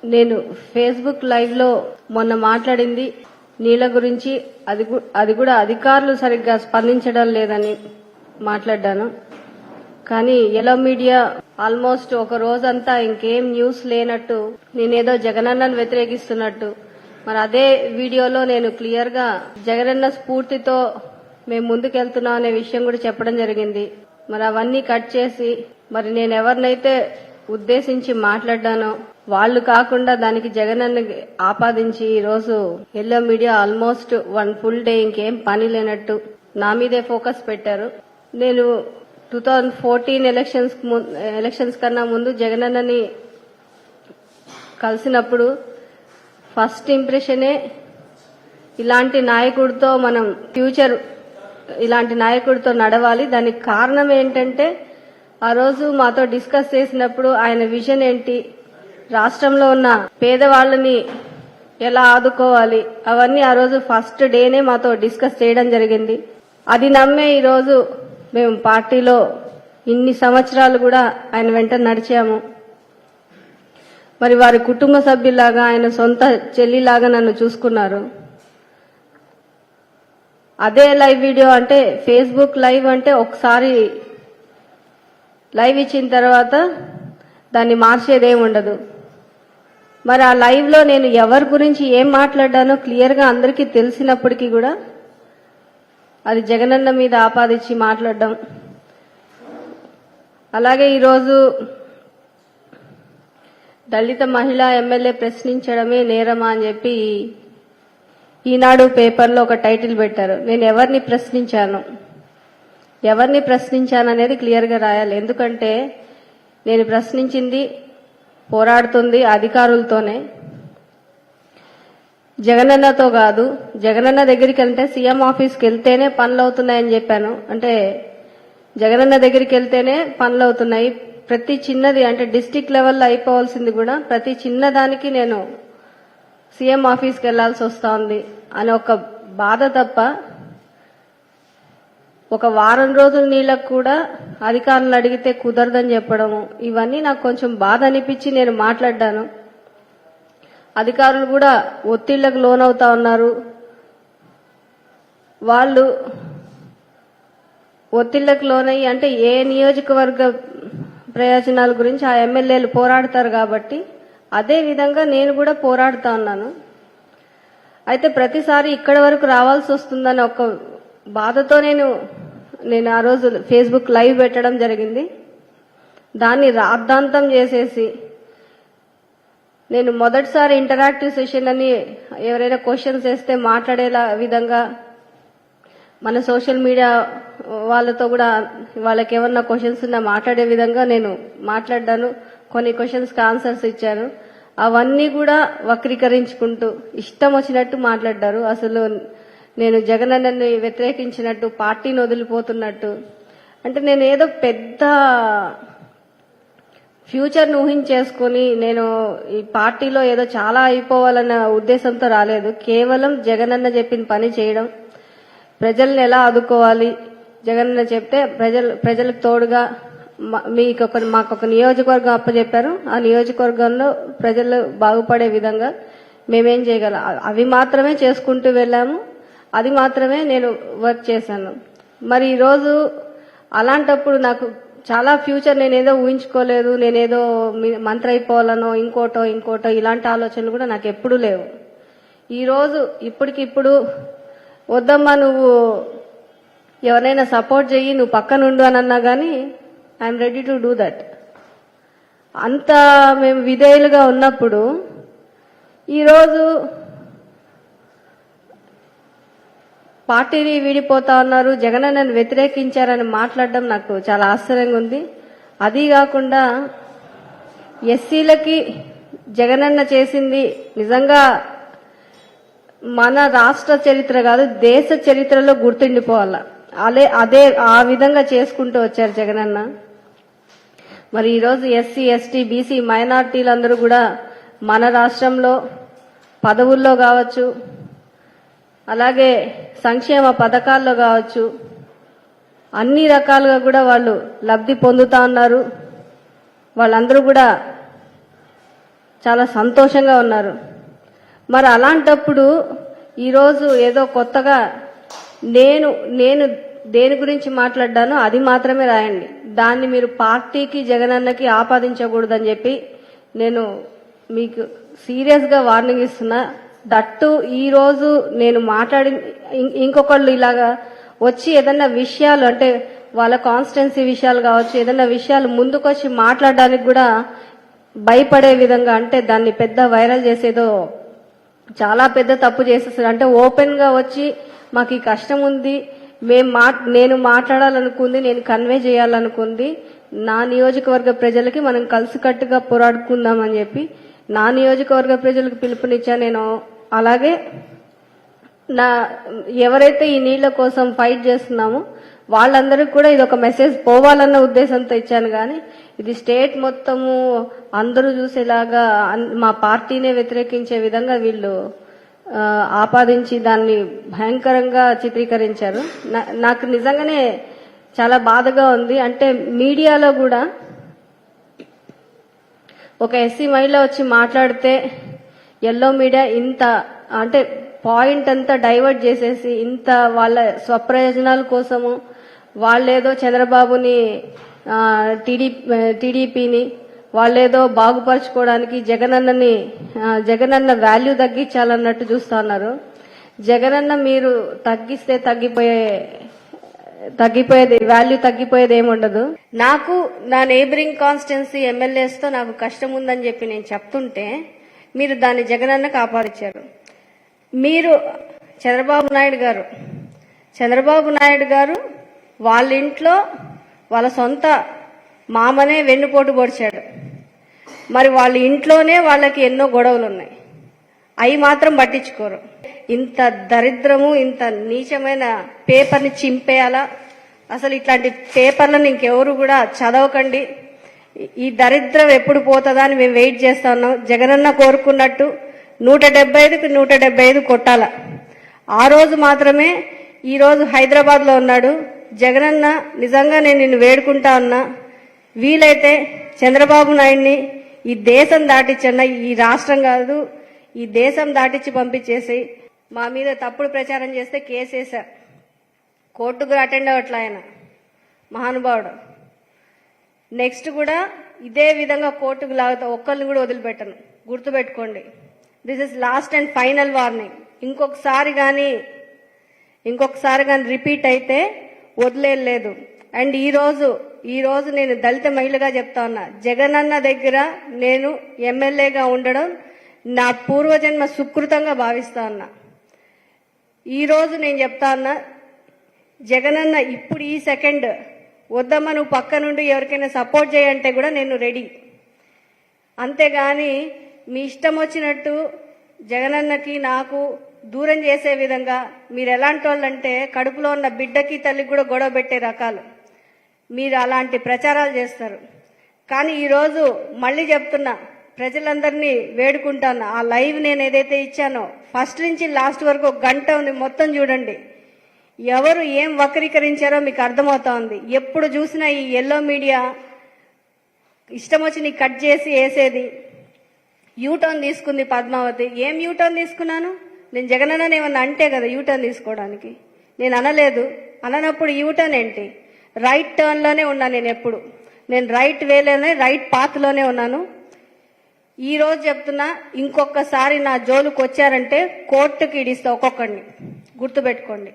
నేను Facebook live లో మొన్న మాట్లాడింది నీళ్ల గురించి, అది కూడా అధికారులు సరిగ్గా స్పందించడం లేదని మాట్లాడాను. కానీ ఎల్లో మీడియా ఆల్మోస్ట్ ఒక రోజంతా ఇంకేం న్యూస్ లేనట్టు, నేనేదో జగనన్నను వ్యతిరేకిస్తున్నట్టు, మరి అదే వీడియోలో నేను క్లియర్ గా జగనన్న స్ఫూర్తితో మేము ముందుకెళ్తున్నాం అనే విషయం కూడా చెప్పడం జరిగింది. మరి అవన్నీ కట్ చేసి, మరి నేను ఎవరినైతే ఉద్దేశించి మాట్లాడ్డానో వాళ్ళు కాకుండా దానికి జగనన్న ఆపాదించి ఈరోజు yellow media almost 1 full day ఇంకేం పని లేనట్టు నా మీదే ఫోకస్ పెట్టారు. నేను 2014 ఎలక్షన్స్ కన్నా ముందు జగనన్నని కలిసినప్పుడు ఫస్ట్ ఇంప్రెషనే ఇలాంటి నాయకుడితో మనం ఫ్యూచర్ ఇలాంటి నాయకుడితో నడవాలి. దానికి కారణం ఏంటంటే ఆ రోజు మాతో డిస్కస్ చేసినప్పుడు ఆయన విజన్ ఏంటి, రాష్ట్రంలో ఉన్న పేదవాళ్ళని ఎలా ఆదుకోవాలి, అవన్నీ ఆ రోజు ఫస్ట్ డేనే మాతో డిస్కస్ చేయడం జరిగింది. అది నమ్మే ఈరోజు మేము పార్టీలో ఇన్ని సంవత్సరాలు కూడా ఆయన వెంట నడిచాము. మరి వారి కుటుంబ సభ్యులాగా, ఆయన సొంత చెల్లిలాగా నన్ను చూసుకున్నారు. అదే లైవ్ వీడియో అంటే, ఫేస్బుక్ లైవ్ అంటే ఒకసారి లైవ్ ఇచ్చిన తర్వాత దాన్ని మార్చేదేం ఉండదు. మరి ఆ లైవ్ లో నేను ఎవరి గురించి ఏం మాట్లాడానో క్లియర్ గా అందరికీ తెలిసినప్పటికీ కూడా అది జగనన్న మీద ఆపాదించి మాట్లాడడం. అలాగే ఈరోజు దళిత మహిళా ఎమ్మెల్యే ప్రశ్నించడమే నేరమా అని చెప్పి ఈనాడు పేపర్లో ఒక టైటిల్ పెట్టారు. నేను ఎవరిని ప్రశ్నించాననేది క్లియర్ గా రాయాలి. ఎందుకంటే నేను ప్రశ్నించింది, పోరాడుతుంది అధికారులతోనే, జగనన్నతో కాదు. జగనన్న దగ్గరికి వెళ్తే, సీఎం ఆఫీస్కి వెళ్తేనే పనులు అవుతున్నాయని చెప్పాను. అంటే జగనన్న దగ్గరికి వెళ్తేనే పనులు అవుతున్నాయి. ప్రతి చిన్నది అంటే డిస్టిక్ లెవెల్లో అయిపోవాల్సింది కూడా ప్రతి చిన్నదానికి నేను సీఎం ఆఫీస్కి వెళ్లాల్సి వస్తా ఉంది అని ఒక బాధ తప్ప, ఒక వారం రోజుల నీళ్ళకు కూడా అధికారులను అడిగితే కుదరదని చెప్పడము, ఇవన్నీ నాకు కొంచెం బాధ అనిపించి నేను మాట్లాడ్డాను. అధికారులు కూడా ఒత్తిళ్లకు లోనవుతా ఉన్నారు. వాళ్ళు ఒత్తిళ్లకు లోనయ్యి, అంటే ఏ నియోజకవర్గ ప్రయోజనాల గురించి ఆ ఎమ్మెల్యేలు పోరాడతారు కాబట్టి అదే విధంగా నేను కూడా పోరాడుతా ఉన్నాను. అయితే ప్రతిసారి ఇక్కడి వరకు రావాల్సి వస్తుందని ఒక బాధతో నేను ఆ రోజు ఫేస్బుక్ లైవ్ పెట్టడం జరిగింది. దాన్ని రాద్ధాంతం చేసేసి, నేను మొదటిసారి ఇంటరాక్టివ్ సెషన్ అని ఎవరైనా క్వశ్చన్స్ వేస్తే మాట్లాడేలా విధంగా మన సోషల్ మీడియా వాళ్ళతో కూడా వాళ్ళకి ఏమన్నా క్వశ్చన్స్ ఉన్నా మాట్లాడే విధంగా నేను మాట్లాడ్డాను. కొన్ని క్వశ్చన్స్కి ఆన్సర్స్ ఇచ్చాను. అవన్నీ కూడా వక్రీకరించుకుంటూ ఇష్టం వచ్చినట్టు మాట్లాడ్డారు. అసలు నేను జగనన్నని వ్యతిరేకించినట్టు, పార్టీని వదిలిపోతున్నట్టు. అంటే నేను ఏదో పెద్ద ఫ్యూచర్ను ఊహించేసుకుని నేను ఈ పార్టీలో ఏదో చాలా అయిపోవాలన్న ఉద్దేశంతో రాలేదు. కేవలం జగనన్న చెప్పిన పని చేయడం, ప్రజల్ని ఎలా ఆదుకోవాలి, జగనన్న చెప్తే ప్రజలకు తోడుగా మాకొక నియోజకవర్గం అప్పచెప్పారు. ఆ నియోజకవర్గంలో ప్రజలు బాగుపడే విధంగా మేమేం చేయగలం, అవి మాత్రమే చేసుకుంటూ వెళ్ళాము. అది మాత్రమే నేను వర్క్ చేశాను. మరి ఈరోజు అలాంటప్పుడు నాకు చాలా ఫ్యూచర్ నేనేదో ఊహించుకోలేదు, నేనేదో మంత్రి అయిపోవాలనో ఇంకోటో ఇలాంటి ఆలోచనలు కూడా నాకు ఎప్పుడూ లేవు. ఈరోజు ఇప్పటికిప్పుడు వద్దమ్మా నువ్వు ఎవరైనా సపోర్ట్ చెయ్యి, నువ్వు పక్కనుండు అని అన్నా కానీ I'm ready to do that. అంత మేము విధేయులుగా ఉన్నప్పుడు ఈరోజు పార్టీని వీడిపోతా ఉన్నారు, జగనన్నను వ్యతిరేకించారని మాట్లాడడం నాకు చాలా ఆశ్చర్యంగా ఉంది. అది కాకుండా ఎస్సీలకి జగనన్న చేసింది నిజంగా మన రాష్ట్ర చరిత్ర కాదు, దేశ చరిత్రలో గుర్తుండిపోవాలా. అదే ఆ విధంగా చేసుకుంటూ వచ్చారు జగనన్న. మరి ఈరోజు ఎస్సీ, ఎస్టీ, బీసీ మైనార్టీలందరూ కూడా మన రాష్ట్రంలో పదవుల్లో కావచ్చు, అలాగే సంక్షేమ పథకాల్లో కావచ్చు, అన్ని రకాలుగా కూడా వాళ్ళు లబ్ధి పొందుతా ఉన్నారు. వాళ్ళందరూ కూడా చాలా సంతోషంగా ఉన్నారు. మరి అలాంటప్పుడు ఈరోజు ఏదో కొత్తగా నేను నేను దేని గురించి మాట్లాడ్డానో అది మాత్రమే రాయండి. దాన్ని మీరు పార్టీకి జగనన్నకి ఆపాదించకూడదని చెప్పి నేను మీకు సీరియస్గా వార్నింగ్ ఇస్తున్నా. దట్టు ఈరోజు నేను మాట్లాడి ఇంకొకళ్ళు ఇలాగా వచ్చి ఏదన్నా విషయాలు అంటే వాళ్ళ కాన్స్టిట్యున్సీ విషయాలు కావచ్చు, ఏదన్నా విషయాలు ముందుకొచ్చి మాట్లాడడానికి కూడా భయపడే విధంగా, అంటే దాన్ని పెద్ద వైరల్ చేసేదో చాలా పెద్ద తప్పు చేసేస్తారు. అంటే ఓపెన్ గా వచ్చి మాకు ఈ కష్టం ఉంది, నేను మాట్లాడాలనుకుంది, నేను కన్వే చేయాలనుకుంది నా నియోజకవర్గ ప్రజలకి మనం కలిసికట్టుగా పోరాడుకుందామని చెప్పి నా నియోజకవర్గ ప్రజలకు పిలుపునిచ్చా. నేను అలాగే ఎవరైతే ఈ నీళ్ల కోసం ఫైట్ చేస్తున్నామో వాళ్ళందరికీ కూడా ఇది ఒక మెసేజ్ పోవాలన్న ఉద్దేశంతో ఇచ్చాను. కానీ ఇది స్టేట్ మొత్తము అందరూ చూసేలాగా మా పార్టీనే వ్యతిరేకించే విధంగా వీళ్ళు ఆపాదించి దాన్ని భయంకరంగా చిత్రీకరించారు. నాకు నిజంగానే చాలా బాధగా ఉంది. అంటే మీడియాలో కూడా ఒక ఎస్సీ మహిళ వచ్చి మాట్లాడితే ఎల్లో మీడియా ఇంత అంటే పాయింట్ అంతా డైవర్ట్ చేసేసి ఇంత వాళ్ళ స్వప్రయోజనాల కోసము వాళ్ళేదో చంద్రబాబుని టీడీపీని వాళ్ళేదో బాగుపరచుకోవడానికి జగనన్న వాల్యూ తగ్గించాలన్నట్టు చూస్తా ఉన్నారు. జగనన్న మీరు తగ్గిస్తే తగ్గిపోయేది వాల్యూ తగ్గిపోయేది ఏముండదు. నాకు నా నేబరింగ్ కాన్స్టిట్యున్సీ ఎమ్మెల్యేస్ తో నాకు కష్టం ఉందని చెప్పి నేను చెప్తుంటే మీరు దాన్ని జగనన్నకు ఆపాదించారు. మీరు చంద్రబాబు నాయుడు గారు వాళ్ళ ఇంట్లో వాళ్ళ సొంత మామనే వెన్నుపోటు పొడిచాడు. మరి వాళ్ళ ఇంట్లోనే వాళ్ళకి ఎన్నో గొడవలు ఉన్నాయి, అవి మాత్రం పట్టించుకోరు. ఇంత దరిద్రము, ఇంత నీచమైన పేపర్ని చింపేయాలా? అసలు ఇట్లాంటి పేపర్లను ఇంకెవరు కూడా చదవకండి. ఈ దరిద్రం ఎప్పుడు పోతుందా అని మేము వెయిట్ చేస్తా ఉన్నాం. జగనన్న కోరుకున్నట్టు 175కి 175 కొట్టాల. ఆ రోజు మాత్రమే. ఈ రోజు హైదరాబాద్ లో ఉన్నాడు జగనన్న. నిజంగా నేను నిన్ను వేడుకుంటా ఉన్నా, వీలైతే చంద్రబాబు నాయుడిని ఈ దేశం దాటిచ్చన్న, ఈ రాష్ట్రం కాదు ఈ దేశం దాటిచ్చి పంపించేసి మా మీద తప్పుడు ప్రచారం చేస్తే కేసేసా. కోర్టుకు అటెండ్ అవ్వట్లా ఆయన మహానుభావుడు. నెక్స్ట్ కూడా ఇదే విధంగా కోర్టుకు లాగుతా, ఒక్కరిని కూడా వదిలిపెట్టను. గుర్తుపెట్టుకోండి, this is last and final warning. ఇంకొకసారి కానీ రిపీట్ అయితే వదిలేదు. అండ్ ఈ రోజు నేను దళిత మహిళగా చెప్తా ఉన్నా, జగనన్న దగ్గర నేను ఎమ్మెల్యేగా ఉండడం నా పూర్వజన్మ సుకృతంగా భావిస్తా ఉన్నా. ఈ రోజు నేను చెప్తా ఉన్నా, జగనన్న ఇప్పుడు ఈ సెకండ్ వద్దమ్మా నువ్వు పక్క నుండి ఎవరికైనా సపోర్ట్ చేయంటే కూడా నేను రెడీ. అంతేగాని మీ ఇష్టం వచ్చినట్టు జగనన్నకి నాకు దూరం చేసే విధంగా మీరు ఎలాంటి వాళ్ళంటే కడుపులో ఉన్న బిడ్డకి తల్లికి కూడా గొడవ పెట్టే రకాలు మీరు అలాంటి ప్రచారాలు చేస్తారు. కానీ ఈరోజు మళ్ళీ చెప్తున్నా, ప్రజలందరినీ వేడుకుంటాను, ఆ లైవ్ నేను ఏదైతే ఇచ్చానో ఫస్ట్ నుంచి లాస్ట్ వరకు 1 గంట ఉంది, మొత్తం చూడండి. ఎవరు ఏం వక్రీకరించారో మీకు అర్థమవుతా ఉంది. ఎప్పుడు చూసినా ఈ ఎల్లో మీడియా ఇష్టం వచ్చి నీ కట్ చేసి వేసేది. యూటర్న్ తీసుకుంది పద్మావతి. ఏం యూటర్న్ తీసుకున్నాను నేను? జగనన్న ఏమన్నా అంటే కదా యూటర్న్ తీసుకోవడానికి. నేను అనలేదు. అననప్పుడు యూటర్న్ ఏంటి? రైట్ టర్న్ లోనే ఉన్నా నేను. ఎప్పుడు నేను రైట్ వేలోనే రైట్ పాత్ లోనే ఉన్నాను. ఈ రోజు చెప్తున్నా, ఇంకొకసారి నా జోలుకు వచ్చారంటే కోర్టుకి ఇడిస్తా ఒక్కొక్కడిని. గుర్తుపెట్టుకోండి.